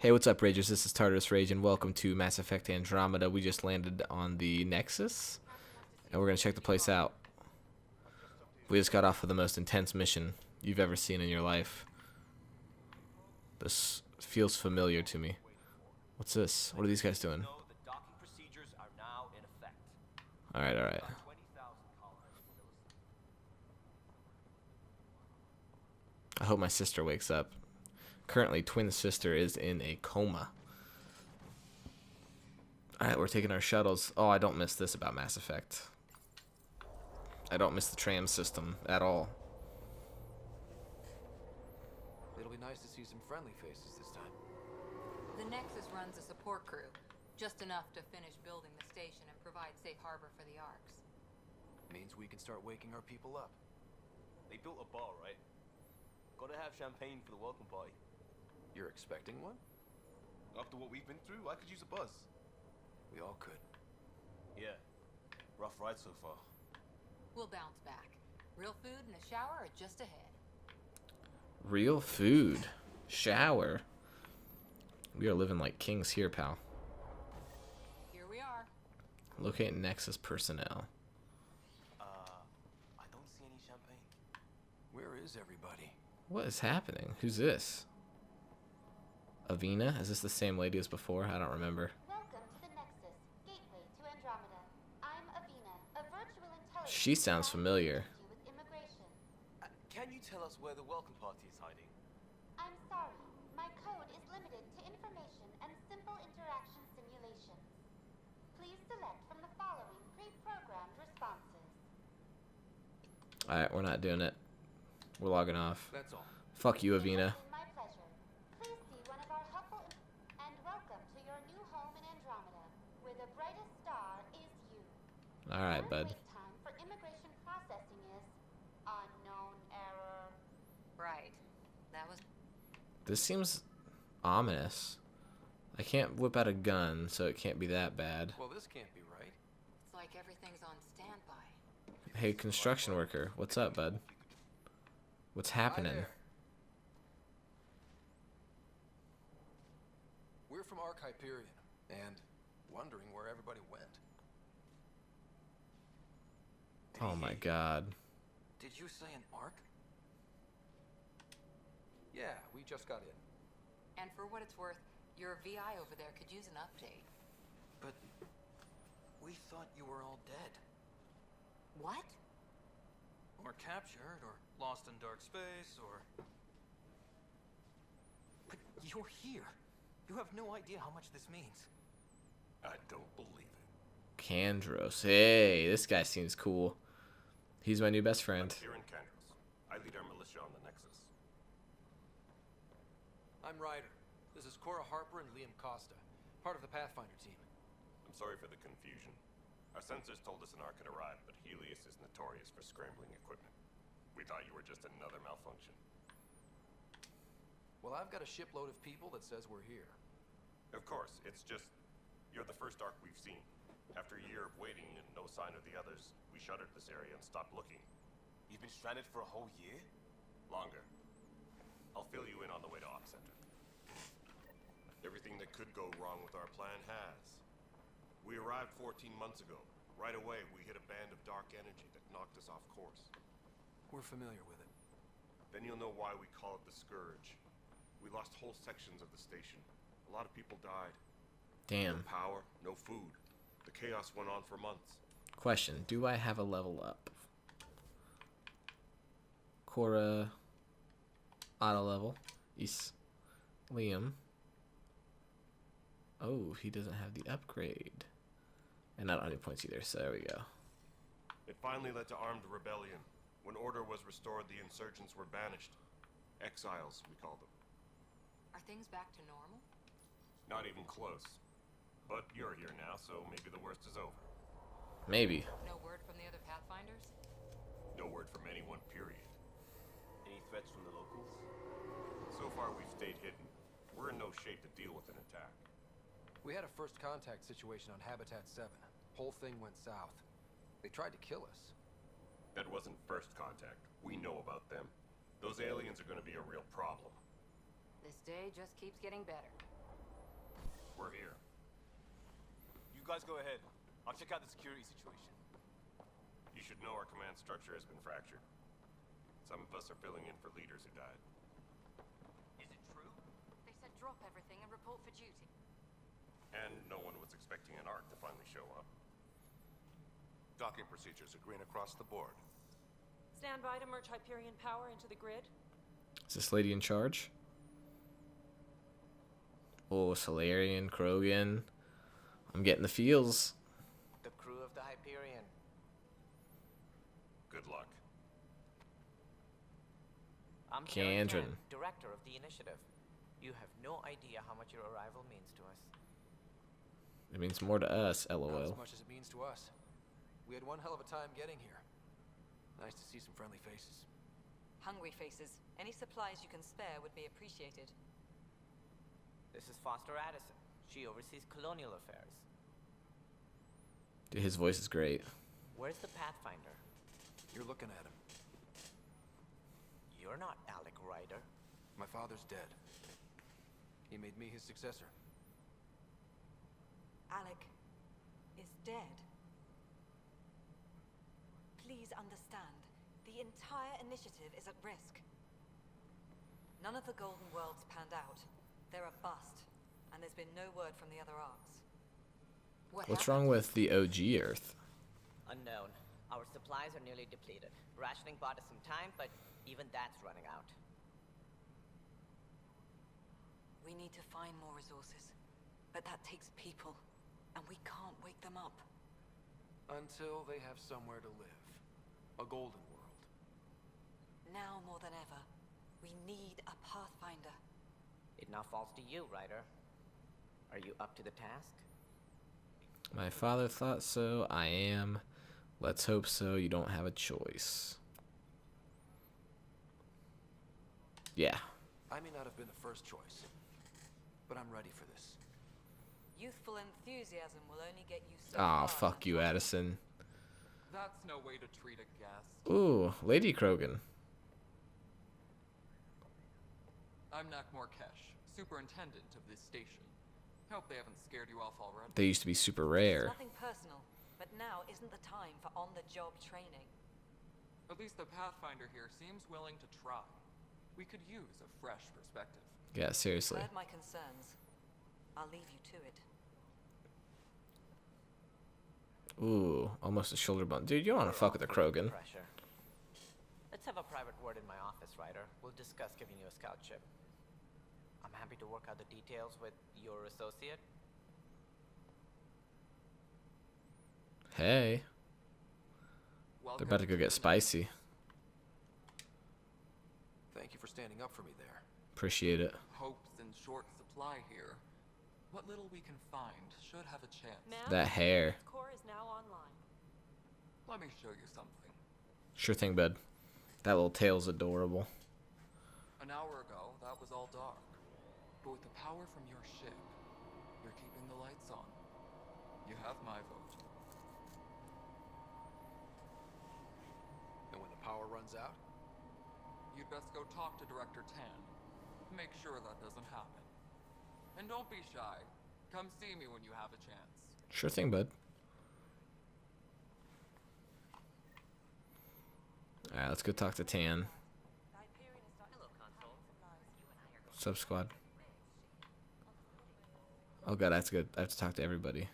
Hey, what's up, Ragers? This is TartarusRage, and welcome to Mass Effect Andromeda. We just landed on the Nexus, and we're going to check the place out. We just got off of the most intense mission you've ever seen in your life. This feels familiar to me. What's this? What are these guys doing? Alright, alright. I hope my sister wakes up. Currently, twin sister is in a coma. Alright, we're taking our shuttles. Oh, I don't miss this about Mass Effect. I don't miss the tram system at all. It'll be nice to see some friendly faces this time. The Nexus runs a support crew, just enough to finish building the station and provide safe harbor for the Arks. Means we can start waking our people up. They built a bar, right? Gotta have champagne for the welcome party. You're expecting one? After what we've been through, I could use a buzz. We all could. Yeah. Rough ride so far. We'll bounce back. Real food and a shower are just ahead. Real food. Shower. We are living like kings here, pal. Here we are. Locate Nexus personnel. I don't see any champagne. Where is everybody? What is happening? Who's this? Avina? Is this the same lady as before? I don't remember. Welcome to the Nexus, gateway to Andromeda. I'm Avina, a virtual intelligence. She sounds familiar. With immigration. Can you tell us where the welcome party is hiding? I'm sorry, my code is limited to information and simple interaction simulations. Please select from the following pre-programmed responses. Alright, we're not doing it. We're logging off. That's all. Fuck you, Avina. My pleasure. Please see one of our helpful and welcome to your new home in Andromeda, where the brightest star is you. Alright, bud. Wait time for immigration processing is unknown error. Right. That was... This seems ominous. I can't whip out a gun, so it can't be that bad. Well, this can't be right. It's like everything's on standby. Hey, construction worker. What's up, bud? What's happening? Hi there. We're from Ark Hyperion, and wondering where everybody went. Oh my god. Did you say an Ark? Yeah, we just got in. And for what it's worth, your VI over there could use an update. But we thought you were all dead. What? Or captured, or lost in dark space, or... But you're here. You have no idea how much this means. I don't believe it. Kandros. Hey, this guy seems cool. He's my new best friend. Here in Kandros. I lead our militia on the Nexus. I'm Ryder. This is Cora Harper and Liam Costa, part of the Pathfinder team. I'm sorry for the confusion. Our sensors told us an Ark had arrived, but Helios is notorious for scrambling equipment. We thought you were just another malfunction. Well, I've got a shipload of people that says we're here. Of course, it's just... You're the first Ark we've seen. After a year of waiting and no sign of the others, we shuttered this area and stopped looking. You've been stranded for a whole year? Longer. I'll fill you in on the way to Op Center. Everything that could go wrong with our plan has. We arrived 14 months ago. Right away, we hit a band of dark energy that knocked us off course. We're familiar with it. Then you'll know why we call it the Scourge. We lost whole sections of the station. A lot of people died. Damn. No power, no food. The chaos went on for months. Question. Do I have a level up? Cora. Auto level. Is Liam. Oh, he doesn't have the upgrade. And not on any points either, so there we go. It finally led to armed rebellion. When order was restored, the insurgents were banished. Exiles, we call them. Are things back to normal? Not even close. But you're here now, so maybe the worst is over. Maybe. No word from the other Pathfinders? No word from anyone, period. Any threats from the locals? So far, we've stayed hidden. We're in no shape to deal with an attack. We had a first contact situation on Habitat 7. Whole thing went south. They tried to kill us. That wasn't first contact. We know about them. Those aliens are going to be a real problem. This day just keeps getting better. we're here. You guys go ahead. I'll check out the security situation. You should know our command structure has been fractured. Some of us are filling in for leaders who died. Is it true? They said drop everything and report for duty. And no one was expecting an Ark to finally show up. Docking procedures are green across the board. Stand by to merge Hyperion power into the grid. Is this lady in charge? Oh, Solarian, Krogan. I'm getting the feels. The crew of the Hyperion. Good luck. I'm Candron. Karen, director of the initiative. You have no idea how much your arrival means to us. It means more to us, Not lol. as much as it means to us. We had one hell of a time getting here. Nice to see some friendly faces. Hungry faces. Any supplies you can spare would be appreciated. This is Foster Addison. She oversees colonial affairs. Dude, his voice is great. Where's the Pathfinder? You're looking at him. You're not Alec Ryder. My father's dead. He made me his successor. Alec is dead. Please understand, the entire initiative is at risk. None of the Golden Worlds panned out. They're a bust, and there's been no word from the other arcs. What's wrong with the OG Earth? Unknown. Our supplies are nearly depleted. Rationing bought us some time, but even that's running out. We need to find more resources, but that takes people, and we can't wake them up. Until they have somewhere to live. A golden world. Now more than ever, we need a Pathfinder. It now falls to you, Ryder. Are you up to the task? My father thought so. I am. Let's hope so. You don't have a choice. Yeah. I may not have been the first choice, but I'm ready for this. Youthful enthusiasm will only get you so Aw, far. fuck you, Addison. That's no way to treat a guest. Ooh, Lady Krogan. I'm Nak Morkesh, superintendent of this station. Hope they haven't scared you off already. They used to be super It's rare. nothing personal, but now isn't the time for on-the-job training. At least the Pathfinder here seems willing to try. We could use a fresh perspective. Yeah, seriously. Heard my concerns. I'll leave you to it. Ooh, almost a shoulder bump. Dude, you don't want to fuck with a Krogan. Pressure. Let's have a private word in my office, Ryder. We'll discuss giving you a scout ship. I'm happy to work out the details with your associate. Hey, they're about to go get spicy. Thank you for standing up for me there. Appreciate it. Hope's in short supply here. What little we can find should have a chance. Ma'am, That hair. core is now online. Let me show you something. Sure thing, bud. That little tail's adorable. An hour ago, that was all dark. But with the power from your ship, you're keeping the lights on. You have my vote. And when the power runs out, You'd best go talk to Director Tan. Make sure that doesn't happen. And don't be shy. Come see me when you have a chance. Sure thing, bud. Alright, let's go talk to Tan. Sub squad. Oh god, that's good. I have to talk to everybody.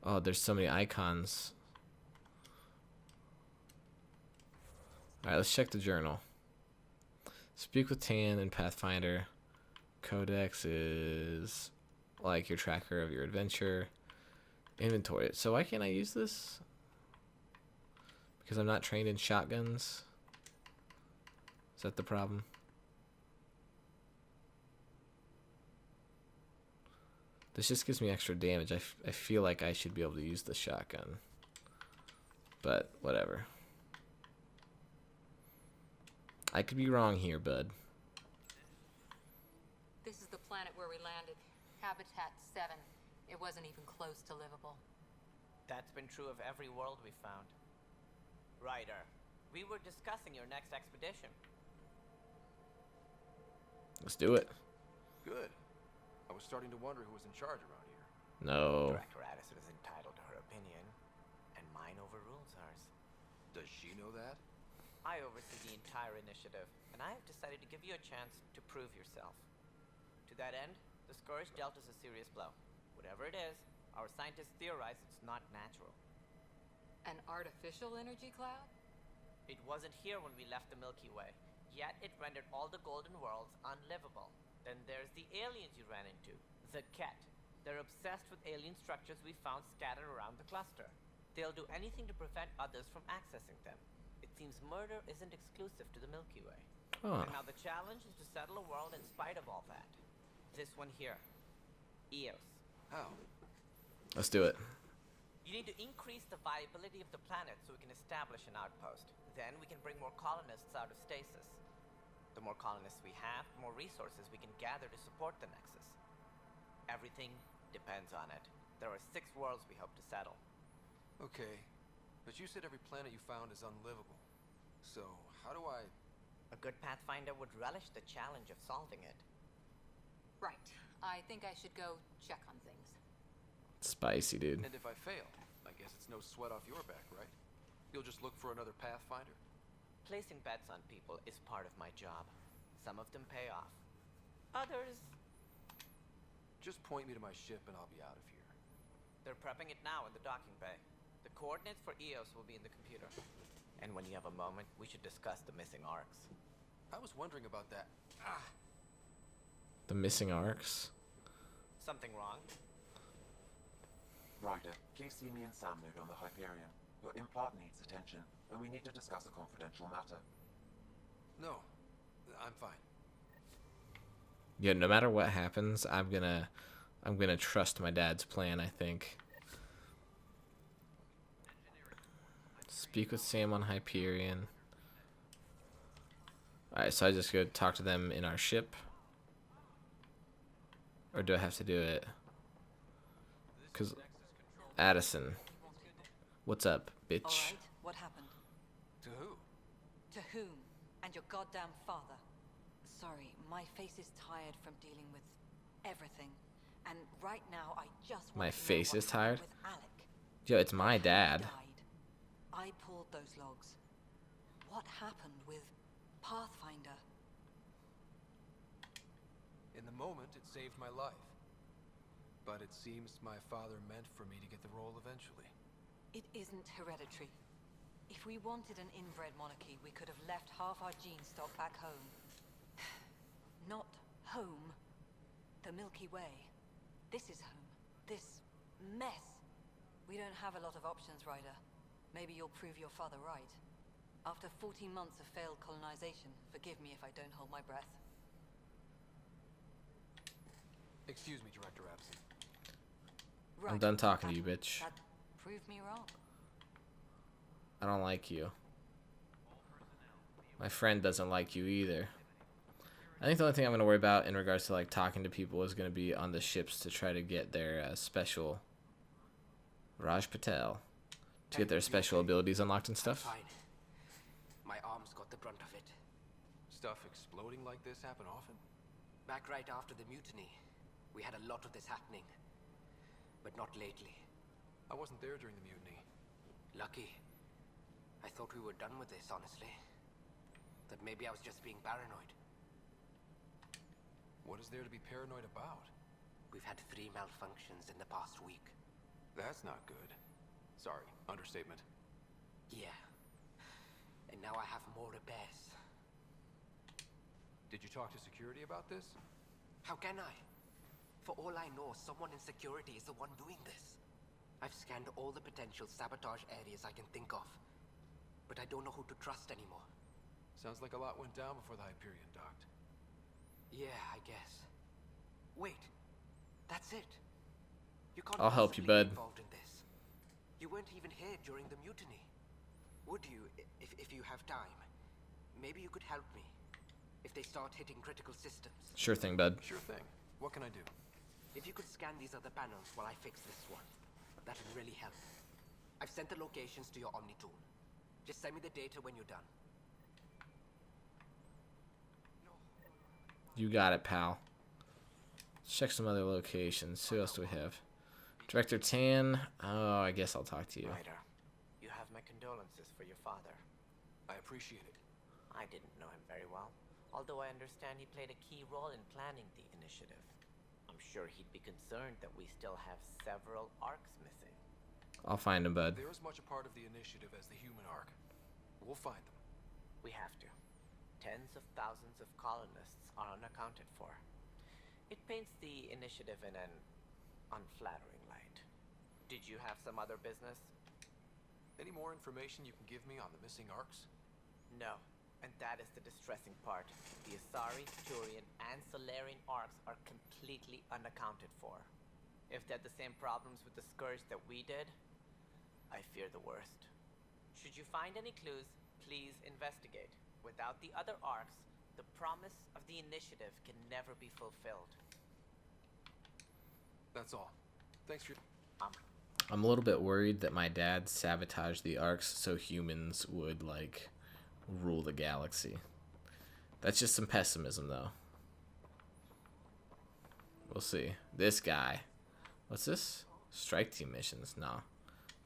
Oh, there's so many icons. Alright, let's check the journal. Speak with Tan and Pathfinder. Codex is like your tracker of your adventure. Inventory it. So why can't I use this? Because I'm not trained in shotguns? Is that the problem? This just gives me extra damage. I feel like I should be able to use the shotgun. But, whatever. I could be wrong here, bud. This is the planet where we landed. Habitat 7. It wasn't even close to livable. That's been true of every world we found. Ryder, we were discussing your next expedition. Let's do it. Good. I was starting to wonder who was in charge around here. No. Director Addison is entitled to her opinion, and mine overrules hers. Does she know that? I oversee the entire initiative, and I have decided to give you a chance to prove yourself. To that end, the scourge dealt us a serious blow. Whatever it is, our scientists theorize it's not natural. An artificial energy cloud? It wasn't here when we left the Milky Way, yet it rendered all the golden worlds unlivable. Then there's the aliens you ran into, the Ket. They're obsessed with alien structures we found scattered around the cluster. They'll do anything to prevent others from accessing them. It seems murder isn't exclusive to the Milky Way. Huh. And now the challenge is to settle a world in spite of all that. This one here. Eos. How? Let's do it. You need to increase the viability of the planet so we can establish an outpost. Then we can bring more colonists out of stasis. The more colonists we have, the more resources we can gather to support the Nexus. Everything depends on it. There are 6 worlds we hope to settle. Okay. But you said every planet you found is unlivable. So, how do I... A good Pathfinder would relish the challenge of solving it. Right. I think I should go check on things. Spicy, dude. And if I fail, I guess it's no sweat off your back, right? You'll just look for another Pathfinder? Placing bets on people is part of my job. Some of them pay off. Others, Just point me to my ship and I'll be out of here. they're prepping it now in the docking bay. The coordinates for Eos will be in the computer. And when you have a moment, we should discuss the missing arcs. I was wondering about that. The missing arcs. Something wrong? Ryder, please see me and Sam mode on the Hyperion. Your implant needs attention, and we need to discuss a confidential matter. No, I'm fine. Yeah, no matter what happens, I'm gonna trust my dad's plan, I think. Speak with Sam on Hyperion. Alright, so I just go talk to them in our ship? Or do I have to do it? Because Addison. What's up, bitch? Alright, what happened? To who? To whom? And your goddamn father. Sorry, my face is tired from dealing with everything. And right now, I just want My to know face what is tired? happened with Alec. Yo, it's my He dad. died. I pulled those logs. What happened with Pathfinder? In the moment, it saved my life. But it seems my father meant for me to get the role eventually. It isn't hereditary. If we wanted an inbred monarchy, we could have left half our gene stock back home. Not home. The Milky Way. This is home. This mess. We don't have a lot of options, Ryder. Maybe you'll prove your father right. After 14 months of failed colonization, forgive me if I don't hold my breath. Excuse me, Director Addison. I'm done talking to you, bitch. That proved me wrong. I don't like you. My friend doesn't like you either. I think the only thing I'm going to worry about in regards to like talking to people is going to be on the ships to try to get their special Raj Patel to get their special abilities unlocked and stuff. Fine. My arms got the brunt of it. Stuff exploding like this happen often? Back right after the mutiny, we had a lot of this happening. But not lately. I wasn't there during the mutiny. Lucky. I thought we were done with this, honestly. That maybe I was just being paranoid. What is there to be paranoid about? We've had 3 malfunctions in the past week. That's not good. Sorry, understatement. Yeah. And now I have more repairs. Did you talk to security about this? How can I? For all I know, someone in security is the one doing this. I've scanned all the potential sabotage areas I can think of. But I don't know who to trust anymore. Sounds like a lot went down before the Hyperion docked. Yeah, I guess. Wait. That's it. You can't I'll help you, possibly be bud. involved in this. You weren't even here during the mutiny. Would you, if you have time? Maybe you could help me. If they start hitting critical systems. Sure thing, bud. Sure thing. What can I do? If you could scan these other panels while I fix this one, that would really help. I've sent the locations to your Omni tool. Just send me the data when you're done. You got it, pal. Let's check some other locations. Who else do we have? Director Tan. Oh, I guess I'll talk to you. Ryder, you have my condolences for your father. I appreciate it. I didn't know him very well, although I understand he played a key role in planning the initiative. I'm sure he'd be concerned that we still have several arcs missing. I'll find him, bud. They're as much a part of the initiative as the human arc. We'll find them. We have to. Tens of thousands of colonists are unaccounted for. It paints the initiative in an unflattering light. Did you have some other business? Any more information you can give me on the missing arcs? No, and that is the distressing part. The Asari, Turian, and Solarian arcs are completely unaccounted for. If they had the same problems with the Scourge that we did, I fear the worst. Should you find any clues, please investigate. Without the other arcs, the promise of the initiative can never be fulfilled. That's all. Thanks for... I'm a little bit worried that my dad sabotaged the arcs so humans would, like, rule the galaxy. That's just some pessimism, though. We'll see. This guy. What's this? Strike team missions? Nah.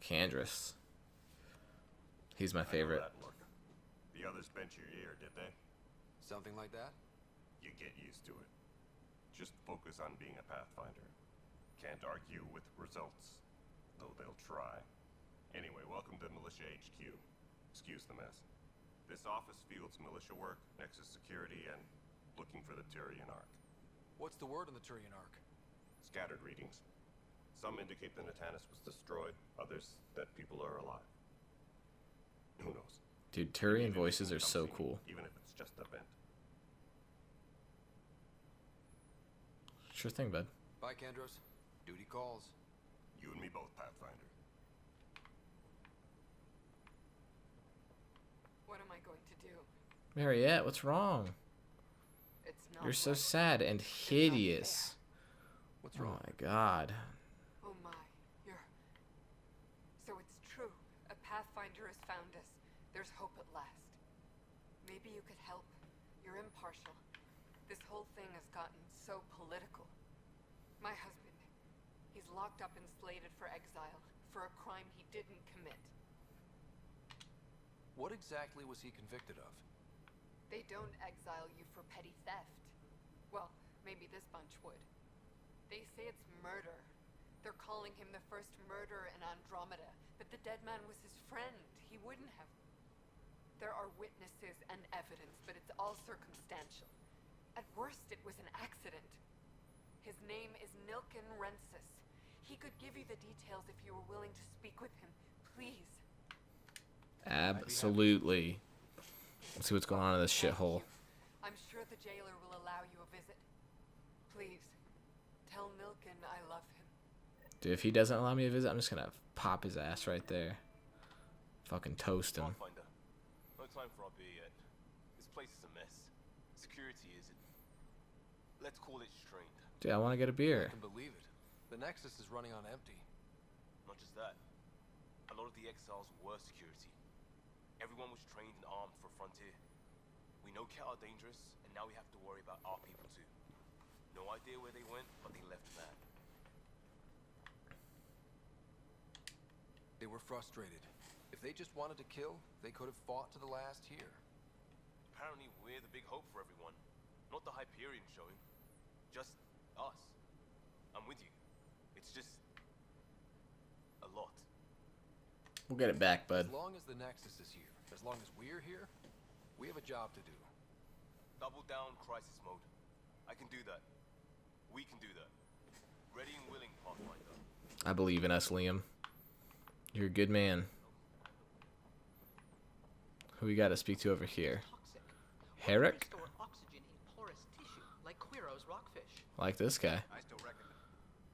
Candrus. He's my favorite. I know that look. The others bent your ear, did they? Something like that? You get used to it. Just focus on being a Pathfinder. Can't argue with results, though they'll try. Anyway, welcome to Militia HQ. Excuse the mess. This office fields militia work, Nexus security, and looking for the Turian Ark. What's the word on the Turian arc? Scattered readings. Some indicate the Natanus was destroyed, others that people are alive. Who knows? Dude, Turian voices are so cool. Even if it's just a vent. Sure thing, bud. Bye, Kandros. Duty calls. You and me both, Pathfinder. What am I going to do? Mariette, what's wrong? It's not You're so right. sad and hideous. What's Oh wrong? my god. Oh my, you're... So it's true. A Pathfinder has found us. There's hope at last. Maybe you could help. You're impartial. This whole thing has gotten so political. My husband, he's locked up and slated for exile for a crime he didn't commit. What exactly was he convicted of? They don't exile you for petty theft. Well, maybe this bunch would. They say it's murder. They're calling him the first murderer in Andromeda, but the dead man was his friend. He wouldn't have. There are witnesses and evidence, but it's all circumstantial. At worst, it was an accident. His name is Nilken Rensis. He could give you the details if you were willing to speak with him. Please. Absolutely. Let's see what's going on in this shithole. I'm sure the jailer will allow you a visit. Please, tell Nilken I love him. Dude, if he doesn't allow me to visit, I'm just gonna pop his ass right there. Fucking toast him. Pathfinder, no time for our beer yet. This place is a mess. Security isn't. Let's call it strained. Dude, I want to get a I beer. can believe it. The Nexus is running on empty. Not just that. A lot of the exiles were security. Everyone was trained and armed for Frontier. We know Ket are dangerous, and now we have to worry about our people too. No idea where they went, but they left mad. They were frustrated. If they just wanted to kill, they could have fought to the last here. Apparently we're the big hope for everyone. Not the Hyperion showing. Just us. I'm with you. It's just... a lot. We'll get it back, bud. As long as the Nexus is here, as long as we're here, we have a job to do. Double down crisis mode. I can do that. We can do that. Ready and willing, Pathfinder. I believe in us, Liam. You're a good man. Who we got to speak to over here? Herrick? Restore oxygen in porous tissue, like Quiro's rockfish. Like this guy. I still reckon.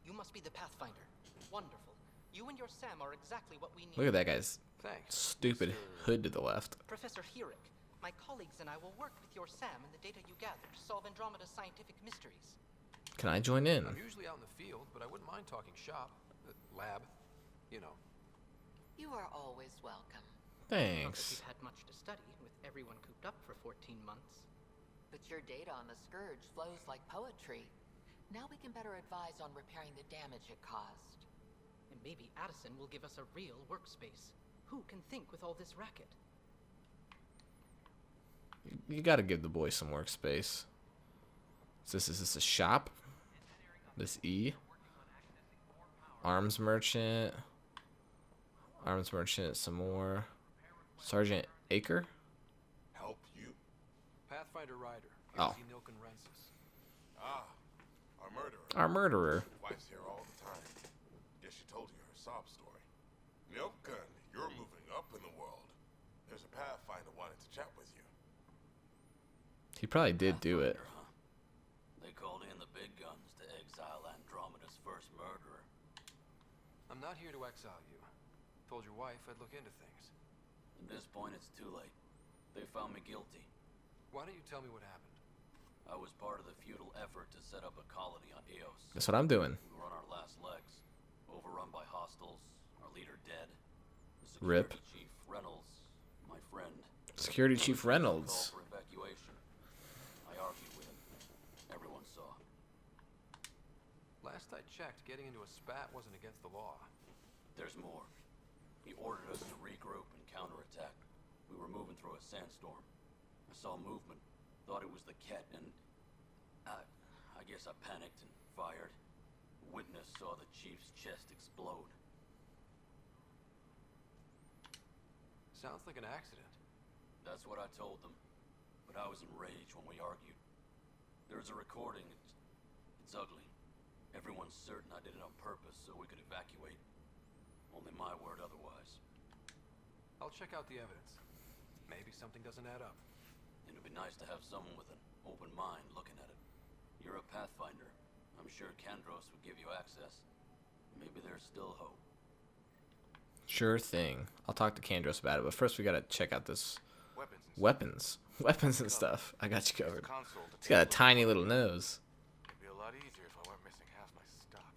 You must be the Pathfinder. Wonderful. You and your Sam are exactly what we need. Look at that guy's Thanks. stupid hood to the left. Professor Herrick, my colleagues and I will work with your Sam and the data you gather to solve Andromeda's scientific mysteries. Can I join in? I'm usually out in the field, but I wouldn't mind talking shop. Lab. You know. You are always welcome. Not that Thanks. you've had much to study, with everyone cooped up for 14 months. But your data on the Scourge flows like poetry. Now we can better advise on repairing the damage it caused. And maybe Addison will give us a real workspace. Who can think with all this racket? You gotta give the boy some workspace. Is this a shop? This E? Arms merchant. Arms merchant, some more. Sergeant Aker? Help you? Pathfinder Rider. Oh. Nilken Rensis. Ah, our murderer. Our murderer. Wife's here all the time. Guess she told you her sob story. Nilken, you're moving up in the world. There's a Pathfinder wanted to chat with you. He probably did do it. Huh? They called in the big guns to exile Andromeda's first murderer. I'm not here to exile you. Told your wife I'd look into things. At this point, it's too late. They found me guilty. Why don't you tell me what happened? I was part of the futile effort to set up a colony on Eos. That's what I'm doing. We were on our last legs, overrun by hostiles, our leader dead. The Rip. security chief Reynolds, my friend. Security Chief Reynolds. Call for evacuation. I argued with him. Everyone saw. Last I checked, getting into a spat wasn't against the law. There's more. He ordered us to regroup and counterattack. We were moving through a sandstorm. I saw movement, thought it was the Ket, and I guess I panicked and fired. Witness saw the chief's chest explode. Sounds like an accident. That's what I told them, but I was enraged when we argued. There's a recording. It's ugly. Everyone's certain I did it on purpose so we could evacuate. Only my word otherwise. I'll check out the evidence. Maybe something doesn't add up. It'd be nice to have someone with an open mind looking at it. You're a Pathfinder. I'm sure Kandros would give you access. Maybe there's still hope. Sure thing. I'll talk to Kandros about it, but first we gotta check out this Weapons. Weapons and stuff. I got you covered. He's got a tiny little nose. It'd be a lot easier if I weren't missing half my stock.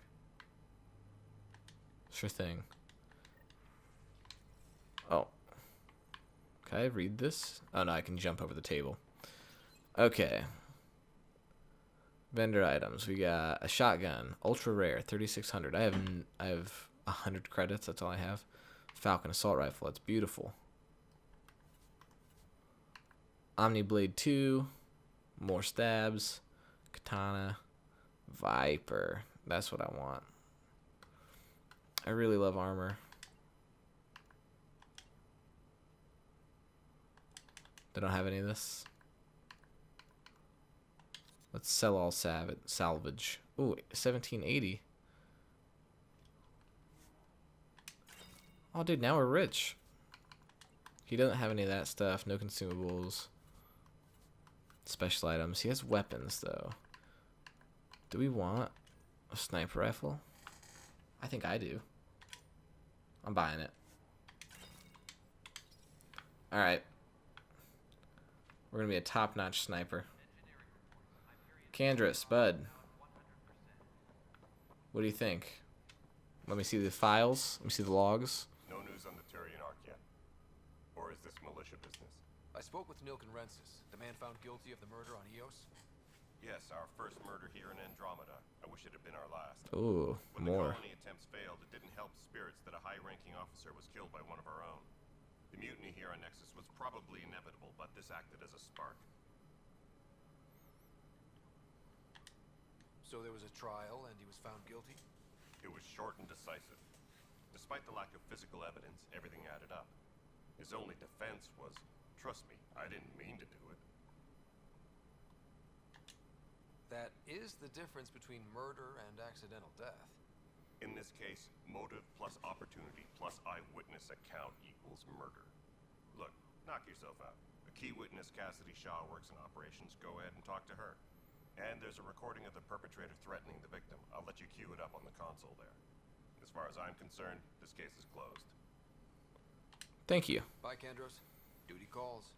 Sure thing. Oh. Can I read this? Oh no, I can jump over the table. Okay. Vendor items. We got a shotgun, ultra rare, 3600. I have 100 credits. That's all I have. Falcon assault rifle. That's beautiful. Omni Blade 2, more stabs, katana, Viper. That's what I want. I really love armor. They don't have any of this. Let's sell all salvage. Ooh, 1780. Oh, dude, now we're rich. He doesn't have any of that stuff. No consumables. Special items. He has weapons, though. Do we want a sniper rifle? I think I do. I'm buying it. Alright. We're going to be a top-notch sniper. Kandros, bud. What do you think? Let me see the files. Let me see the logs. No news on the Turian Ark yet? Or is this militia business? I spoke with Nilken Rensis, the man found guilty of the murder on Eos. Yes, our first murder here in Andromeda. I wish it had been our last. Ooh, When more. the colony attempts failed, it didn't help spirits that a high-ranking officer was killed by one of our own. The mutiny here on Nexus was probably inevitable, but this acted as a spark. So there was a trial and he was found guilty? It was short and decisive. Despite the lack of physical evidence, everything added up. His only defense was, trust me, I didn't mean to do it. That is the difference between murder and accidental death. In this case, motive plus opportunity plus eyewitness account equals murder. Look, knock yourself out. A key witness, Cassidy Shaw, works in operations. Go ahead and talk to her. And there's a recording of the perpetrator threatening the victim. I'll let you cue it up on the console there. As far as I'm concerned, this case is closed. Thank you. Bye, Kandros. Duty calls.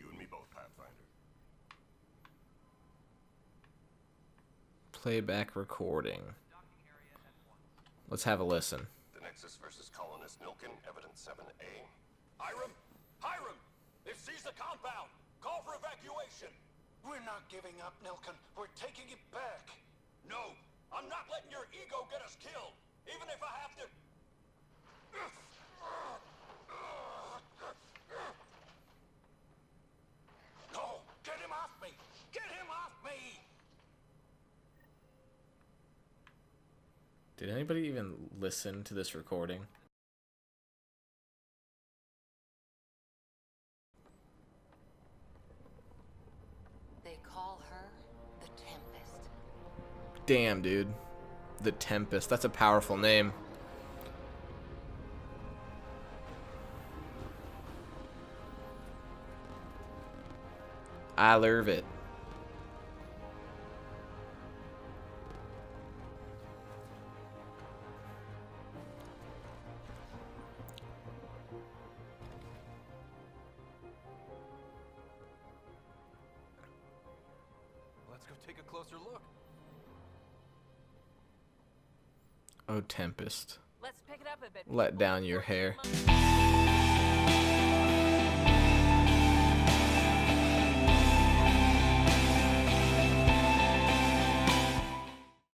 You and me both, Pathfinder. Playback recording. Let's have a listen. The Nexus versus Colonist Nilken, Evidence 7A. Hiram! Hiram! They've seized the compound! Call for evacuation! We're not giving up, Nilken. We're taking it back. No, I'm not letting your ego get us killed, even if I have to. No, get him off me! Get him off me! Did anybody even listen to this recording? They call her the Tempest. Damn, dude. The Tempest. That's a powerful name. I love it. Let's go take a closer look. Oh, Tempest. Let's pick it up a bit. Let down your hair.